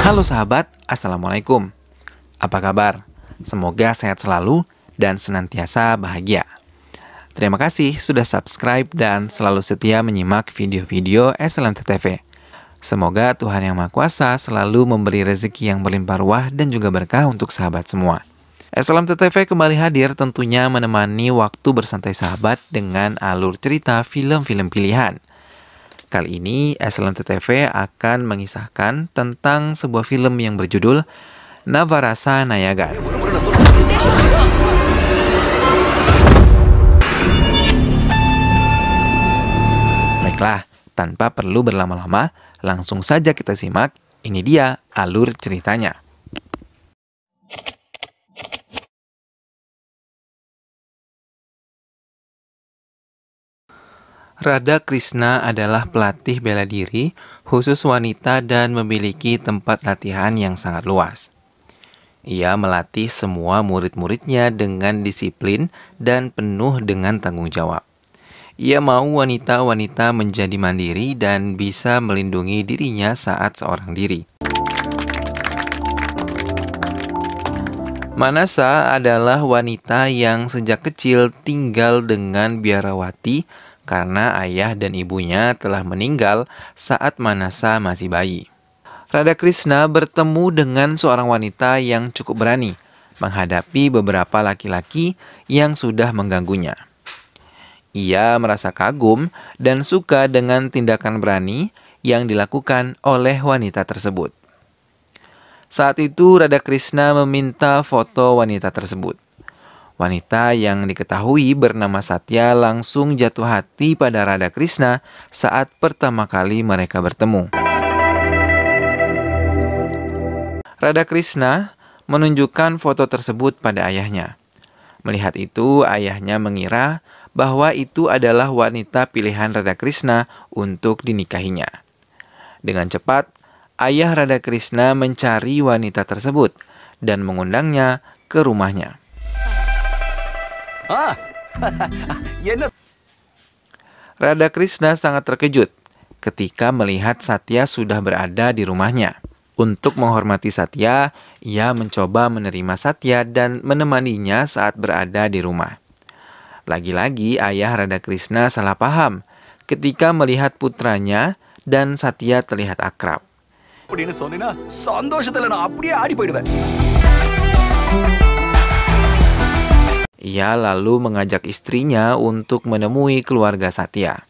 Halo sahabat, Assalamualaikum. Apa kabar? Semoga sehat selalu dan senantiasa bahagia. Terima kasih sudah subscribe dan selalu setia menyimak video-video SLMT TV. Semoga Tuhan Yang Maha Kuasa selalu memberi rezeki yang berlimpah ruah dan juga berkah untuk sahabat semua. SLMT TV kembali hadir tentunya menemani waktu bersantai sahabat dengan alur cerita film-film pilihan. Kali ini SLMT TV akan mengisahkan tentang sebuah film yang berjudul Navarasa Nayagan. Baiklah, tanpa perlu berlama-lama, langsung saja kita simak. Ini dia alur ceritanya. Radha Krishna adalah pelatih bela diri khusus wanita dan memiliki tempat latihan yang sangat luas. Ia melatih semua murid-muridnya dengan disiplin dan penuh dengan tanggung jawab. Ia mau wanita-wanita menjadi mandiri dan bisa melindungi dirinya saat seorang diri. Manasa adalah wanita yang sejak kecil tinggal dengan biarawati karena ayah dan ibunya telah meninggal saat Manasa masih bayi. Radha Krishna bertemu dengan seorang wanita yang cukup berani menghadapi beberapa laki-laki yang sudah mengganggunya. Ia merasa kagum dan suka dengan tindakan berani yang dilakukan oleh wanita tersebut. Saat itu Radha Krishna meminta foto wanita tersebut. Wanita yang diketahui bernama Satya langsung jatuh hati pada Radha Krishna saat pertama kali mereka bertemu. Radha Krishna menunjukkan foto tersebut pada ayahnya. Melihat itu, ayahnya mengira bahwa itu adalah wanita pilihan Radha Krishna untuk dinikahinya. Dengan cepat, ayah Radha Krishna mencari wanita tersebut dan mengundangnya ke rumahnya. Radha Krishna sangat terkejut ketika melihat Satya sudah berada di rumahnya. Untuk menghormati Satya, ia mencoba menerima Satya dan menemaninya saat berada di rumah. Lagi-lagi ayah Radha Krishna salah paham ketika melihat putranya dan Satya terlihat akrab. Ia lalu mengajak istrinya untuk menemui keluarga Satya.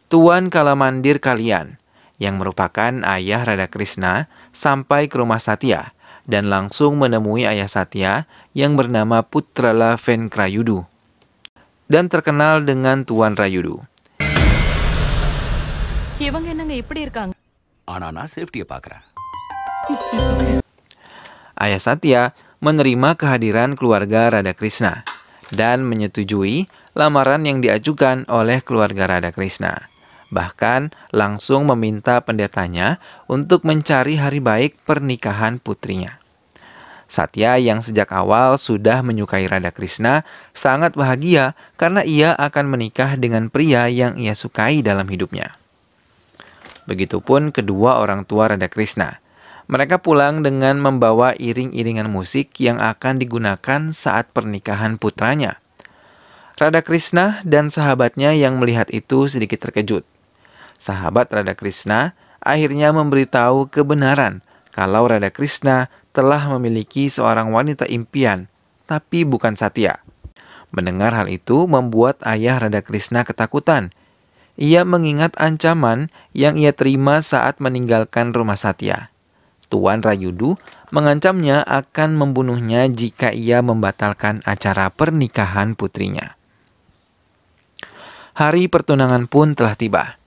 Tuan Kalamandir kalian, yang merupakan ayah Radha Krishna, sampai ke rumah Satya dan langsung menemui ayah Satya yang bernama Putrala Venkrayudu dan terkenal dengan Tuan Rayudu. Ayah Satya menerima kehadiran keluarga Radha Krishna dan menyetujui lamaran yang diajukan oleh keluarga Radha Krishna. Bahkan langsung meminta pendetanya untuk mencari hari baik pernikahan putrinya. Satya yang sejak awal sudah menyukai Radha Krishna sangat bahagia karena ia akan menikah dengan pria yang ia sukai dalam hidupnya. Begitupun kedua orang tua Radha Krishna. Mereka pulang dengan membawa iring-iringan musik yang akan digunakan saat pernikahan putranya. Radha Krishna dan sahabatnya yang melihat itu sedikit terkejut. Sahabat Radha Krishna akhirnya memberitahu kebenaran kalau Radha Krishna telah memiliki seorang wanita impian, tapi bukan Satya. Mendengar hal itu membuat ayah Radha Krishna ketakutan. Ia mengingat ancaman yang ia terima saat meninggalkan rumah Satya. Tuan Rayudu mengancamnya akan membunuhnya jika ia membatalkan acara pernikahan putrinya. Hari pertunangan pun telah tiba.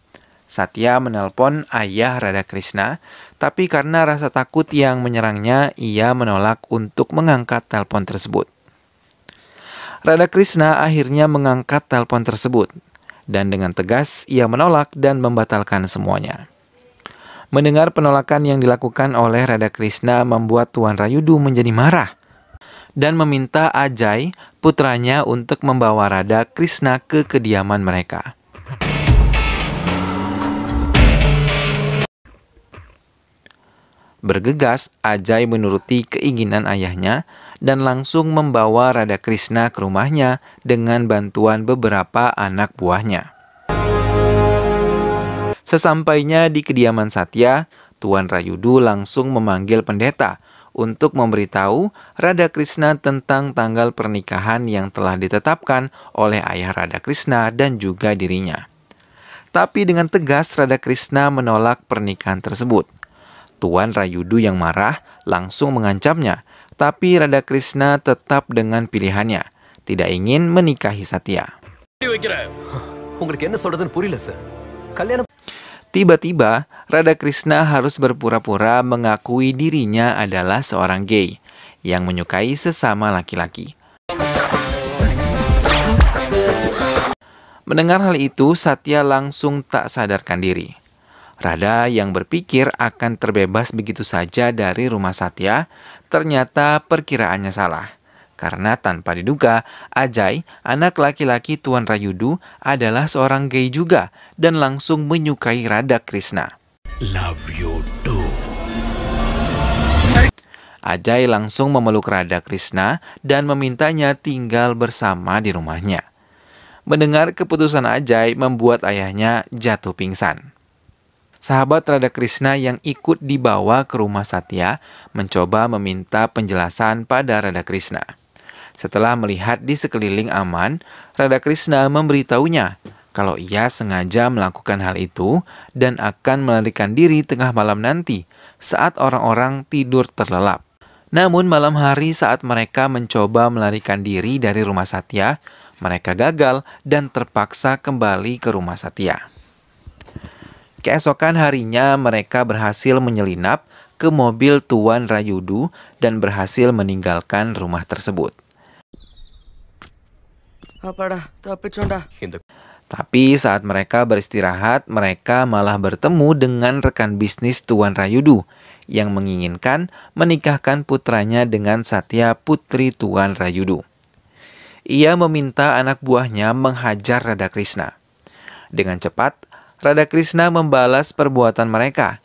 Satya menelpon ayah Radha Krishna, tapi karena rasa takut yang menyerangnya, ia menolak untuk mengangkat telepon tersebut. Radha Krishna akhirnya mengangkat telepon tersebut, dan dengan tegas ia menolak dan membatalkan semuanya. Mendengar penolakan yang dilakukan oleh Radha Krishna membuat Tuan Rayudu menjadi marah dan meminta Ajay, putranya, untuk membawa Radha Krishna ke kediaman mereka. Bergegas, Ajay menuruti keinginan ayahnya dan langsung membawa Radha Krishna ke rumahnya dengan bantuan beberapa anak buahnya. Sesampainya di kediaman Satya, Tuan Rayudu langsung memanggil pendeta untuk memberitahu Radha Krishna tentang tanggal pernikahan yang telah ditetapkan oleh ayah Radha Krishna dan juga dirinya. Tapi dengan tegas Radha Krishna menolak pernikahan tersebut. Tuan Rayudu yang marah langsung mengancamnya, tapi Radha Krishna tetap dengan pilihannya, tidak ingin menikahi Satya. Tiba-tiba, Radha Krishna harus berpura-pura mengakui dirinya adalah seorang gay yang menyukai sesama laki-laki. Mendengar hal itu, Satya langsung tak sadarkan diri. Radha yang berpikir akan terbebas begitu saja dari rumah Satya, ternyata perkiraannya salah. Karena tanpa diduga, Ajay, anak laki-laki Tuan Rayudu, adalah seorang gay juga dan langsung menyukai Radha Krishna. Love you too. Ajay langsung memeluk Radha Krishna dan memintanya tinggal bersama di rumahnya. Mendengar keputusan Ajay membuat ayahnya jatuh pingsan. Sahabat Radha Krishna yang ikut dibawa ke rumah Satya mencoba meminta penjelasan pada Radha Krishna. Setelah melihat di sekeliling aman, Radha Krishna memberitahunya kalau ia sengaja melakukan hal itu dan akan melarikan diri tengah malam nanti saat orang-orang tidur terlelap. Namun malam hari saat mereka mencoba melarikan diri dari rumah Satya, mereka gagal dan terpaksa kembali ke rumah Satya. Keesokan harinya mereka berhasil menyelinap ke mobil Tuan Rayudu dan berhasil meninggalkan rumah tersebut. Tapi saat mereka beristirahat, mereka malah bertemu dengan rekan bisnis Tuan Rayudu yang menginginkan menikahkan putranya dengan Satya, putri Tuan Rayudu. Ia meminta anak buahnya menghajar Radha Krishna. Dengan cepat, Radha Krishna membalas perbuatan mereka.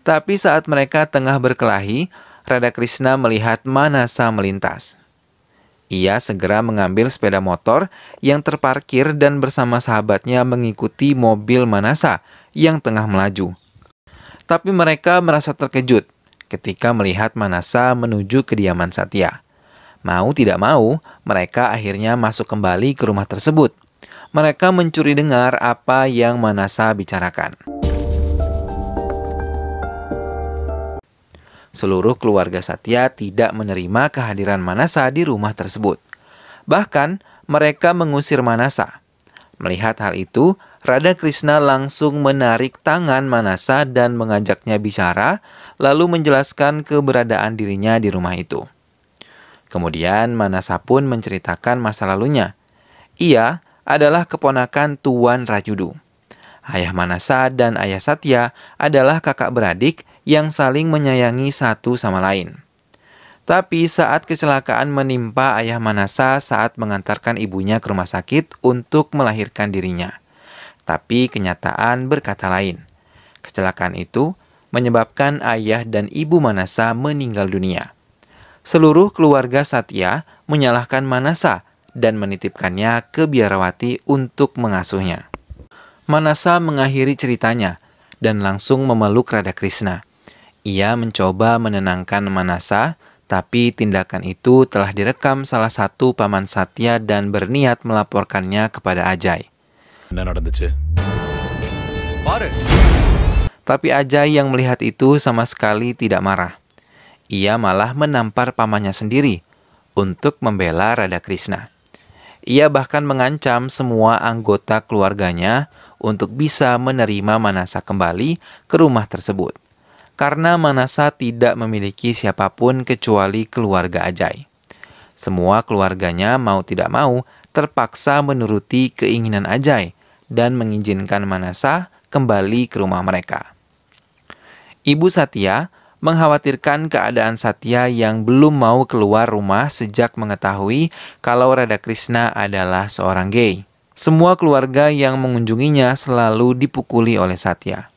Tapi saat mereka tengah berkelahi, Radha Krishna melihat Manasa melintas. Ia segera mengambil sepeda motor yang terparkir dan bersama sahabatnya mengikuti mobil Manasa yang tengah melaju. Tapi mereka merasa terkejut ketika melihat Manasa menuju kediaman Satya. Mau tidak mau, mereka akhirnya masuk kembali ke rumah tersebut. Mereka mencuri dengar apa yang Manasa bicarakan. Seluruh keluarga Satya tidak menerima kehadiran Manasa di rumah tersebut. Bahkan, mereka mengusir Manasa. Melihat hal itu, Radha Krishna langsung menarik tangan Manasa dan mengajaknya bicara, lalu menjelaskan keberadaan dirinya di rumah itu. Kemudian Manasa pun menceritakan masa lalunya. Ia adalah keponakan Tuan Rayudu. Ayah Manasa dan ayah Satya adalah kakak beradik yang saling menyayangi satu sama lain. Tapi saat kecelakaan menimpa ayah Manasa saat mengantarkan ibunya ke rumah sakit untuk melahirkan dirinya. Tapi kenyataan berkata lain. Kecelakaan itu menyebabkan ayah dan ibu Manasa meninggal dunia. Seluruh keluarga Satya menyalahkan Manasa dan menitipkannya ke biarawati untuk mengasuhnya. Manasa mengakhiri ceritanya dan langsung memeluk Radha Krishna. Ia mencoba menenangkan Manasa, tapi tindakan itu telah direkam salah satu paman Satya dan berniat melaporkannya kepada Ajay. Tapi Ajay yang melihat itu sama sekali tidak marah. Ia malah menampar pamannya sendiri untuk membela Radha Krishna. Ia bahkan mengancam semua anggota keluarganya untuk bisa menerima Manasa kembali ke rumah tersebut. Karena Manasa tidak memiliki siapapun kecuali keluarga Ajay. Semua keluarganya mau tidak mau terpaksa menuruti keinginan Ajay dan mengizinkan Manasa kembali ke rumah mereka. Ibu Satya mengkhawatirkan keadaan Satya yang belum mau keluar rumah sejak mengetahui kalau Radha Krishna adalah seorang gay. Semua keluarga yang mengunjunginya selalu dipukuli oleh Satya.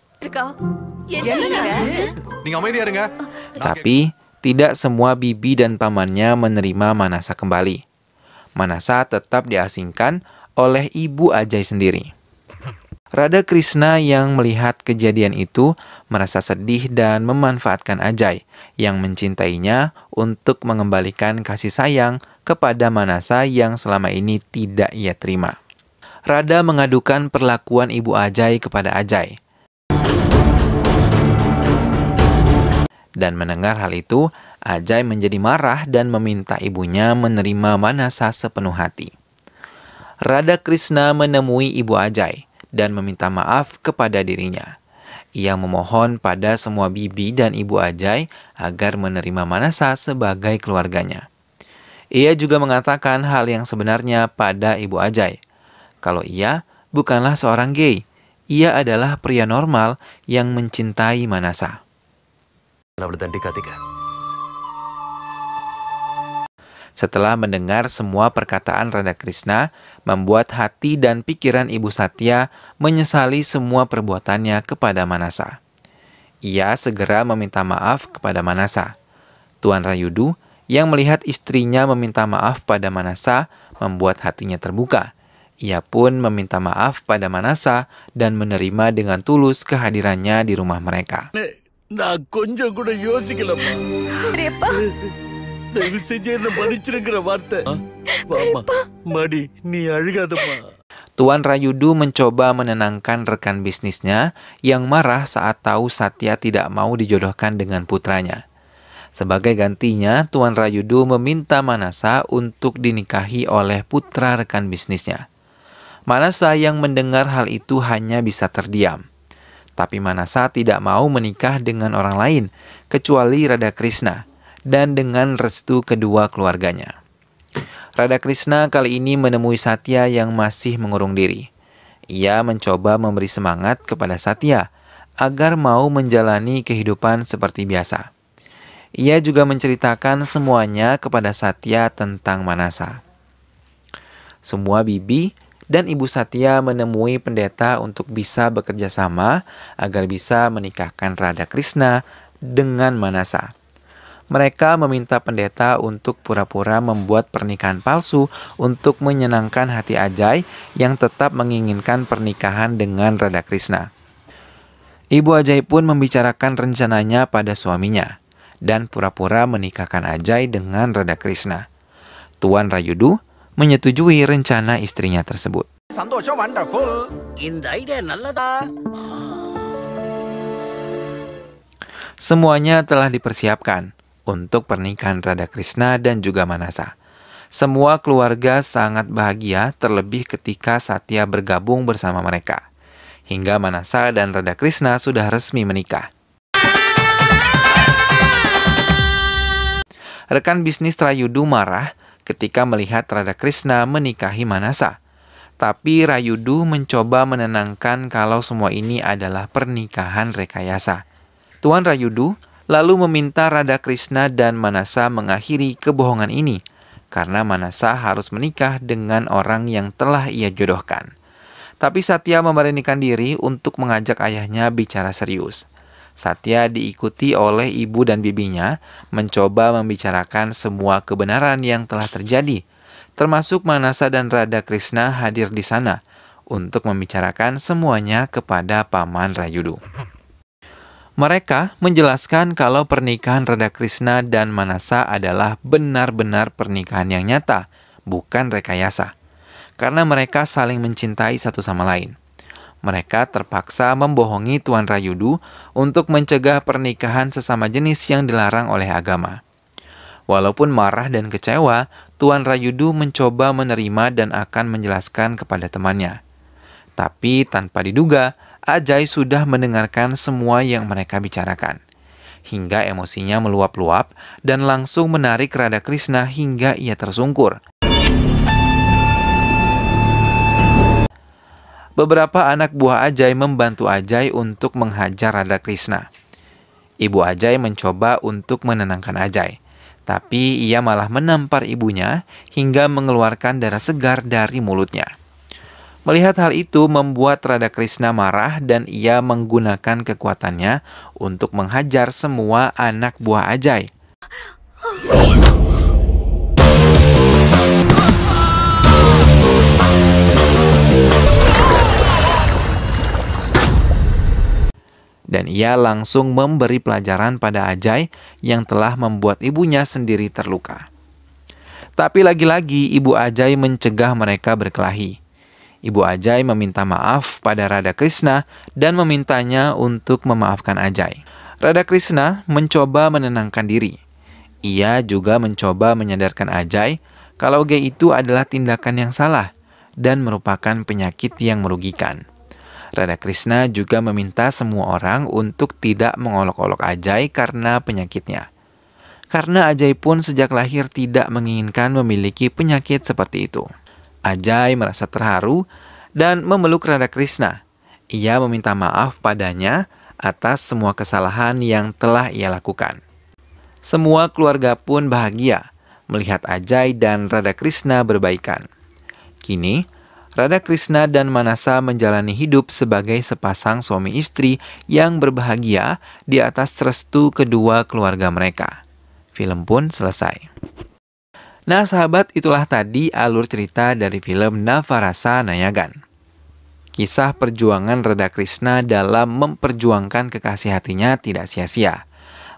Tapi tidak semua bibi dan pamannya menerima Manasa kembali. Manasa tetap diasingkan oleh ibu Ajay sendiri. Radha Krishna yang melihat kejadian itu merasa sedih dan memanfaatkan Ajay yang mencintainya untuk mengembalikan kasih sayang kepada Manasa yang selama ini tidak ia terima. Radha mengadukan perlakuan ibu Ajay kepada Ajay. Dan mendengar hal itu, Ajay menjadi marah dan meminta ibunya menerima Manasa sepenuh hati. Radha Krishna menemui ibu Ajay dan meminta maaf kepada dirinya. Ia memohon pada semua bibi dan ibu Ajay agar menerima Manasa sebagai keluarganya. Ia juga mengatakan hal yang sebenarnya pada ibu Ajay. Kalau ia bukanlah seorang gay, ia adalah pria normal yang mencintai Manasa. Setelah mendengar semua perkataan Radha Krishna, membuat hati dan pikiran Ibu Satya menyesali semua perbuatannya kepada Manasa. Ia segera meminta maaf kepada Manasa. Tuan Rayudu yang melihat istrinya meminta maaf pada Manasa membuat hatinya terbuka. Ia pun meminta maaf pada Manasa dan menerima dengan tulus kehadirannya di rumah mereka. Tuan Rayudu mencoba menenangkan rekan bisnisnya yang marah saat tahu Satya tidak mau dijodohkan dengan putranya. Sebagai gantinya, Tuan Rayudu meminta Manasa untuk dinikahi oleh putra rekan bisnisnya. Manasa yang mendengar hal itu hanya bisa terdiam. Tapi Manasa tidak mau menikah dengan orang lain, kecuali Radha Krishna, dan dengan restu kedua keluarganya. Radha Krishna kali ini menemui Satya yang masih mengurung diri. Ia mencoba memberi semangat kepada Satya, agar mau menjalani kehidupan seperti biasa. Ia juga menceritakan semuanya kepada Satya tentang Manasa. Semua bibi dan ibu Satya menemui pendeta untuk bisa bekerja sama agar bisa menikahkan Radha Krishna dengan Manasa. Mereka meminta pendeta untuk pura-pura membuat pernikahan palsu untuk menyenangkan hati Ajay yang tetap menginginkan pernikahan dengan Radha Krishna. Ibu Ajay pun membicarakan rencananya pada suaminya dan pura-pura menikahkan Ajay dengan Radha Krishna. Tuan Rayudu menyetujui rencana istrinya tersebut. Semuanya telah dipersiapkan untuk pernikahan Radha Krishna dan juga Manasa. Semua keluarga sangat bahagia, terlebih ketika Satya bergabung bersama mereka. Hingga Manasa dan Radha Krishna sudah resmi menikah. Rekan bisnis Rayudu marah ketika melihat Radha Krishna menikahi Manasa. Tapi Rayudu mencoba menenangkan kalau semua ini adalah pernikahan rekayasa. Tuan Rayudu lalu meminta Radha Krishna dan Manasa mengakhiri kebohongan ini, karena Manasa harus menikah dengan orang yang telah ia jodohkan. Tapi Satya memberanikan diri untuk mengajak ayahnya bicara serius. Satya diikuti oleh ibu dan bibinya mencoba membicarakan semua kebenaran yang telah terjadi, termasuk Manasa dan Radha Krishna hadir di sana untuk membicarakan semuanya kepada Paman Rayudu. Mereka menjelaskan kalau pernikahan Radha Krishna dan Manasa adalah benar-benar pernikahan yang nyata, bukan rekayasa, karena mereka saling mencintai satu sama lain. Mereka terpaksa membohongi Tuan Rayudu untuk mencegah pernikahan sesama jenis yang dilarang oleh agama. Walaupun marah dan kecewa, Tuan Rayudu mencoba menerima dan akan menjelaskan kepada temannya. Tapi tanpa diduga, Ajay sudah mendengarkan semua yang mereka bicarakan. Hingga emosinya meluap-luap dan langsung menarik Radha Krishna hingga ia tersungkur. Beberapa anak buah Ajay membantu Ajay untuk menghajar Radha Krishna. Ibu Ajay mencoba untuk menenangkan Ajay, tapi ia malah menampar ibunya hingga mengeluarkan darah segar dari mulutnya. Melihat hal itu membuat Radhakrishna marah dan ia menggunakan kekuatannya untuk menghajar semua anak buah Ajay. Dan ia langsung memberi pelajaran pada Ajay yang telah membuat ibunya sendiri terluka. Tapi lagi-lagi Ibu Ajay mencegah mereka berkelahi. Ibu Ajay meminta maaf pada Radhakrishna dan memintanya untuk memaafkan Ajay. Radhakrishna mencoba menenangkan diri. Ia juga mencoba menyadarkan Ajay kalau gay itu adalah tindakan yang salah dan merupakan penyakit yang merugikan. Radhakrishna juga meminta semua orang untuk tidak mengolok-olok Ajay karena penyakitnya. Karena Ajay pun sejak lahir tidak menginginkan memiliki penyakit seperti itu. Ajay merasa terharu dan memeluk Radhakrishna. Ia meminta maaf padanya atas semua kesalahan yang telah ia lakukan. Semua keluarga pun bahagia melihat Ajay dan Radhakrishna berbaikan. Kini, Radhakrishna dan Manasa menjalani hidup sebagai sepasang suami istri yang berbahagia di atas restu kedua keluarga mereka. Film pun selesai. Nah sahabat, itulah tadi alur cerita dari film Navarasa Nayagan. Kisah perjuangan Radhakrishna dalam memperjuangkan kekasih hatinya tidak sia-sia.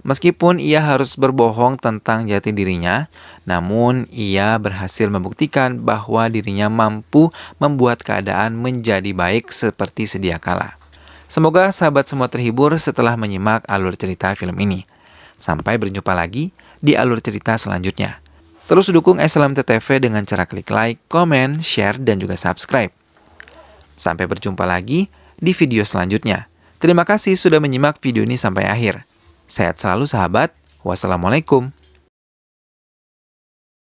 Meskipun ia harus berbohong tentang jati dirinya, namun ia berhasil membuktikan bahwa dirinya mampu membuat keadaan menjadi baik seperti sedia kala. Semoga sahabat semua terhibur setelah menyimak alur cerita film ini. Sampai berjumpa lagi di alur cerita selanjutnya. Terus dukung SLMT-TV dengan cara klik like, komen, share, dan juga subscribe. Sampai berjumpa lagi di video selanjutnya. Terima kasih sudah menyimak video ini sampai akhir. Sehat selalu sahabat. Wassalamualaikum.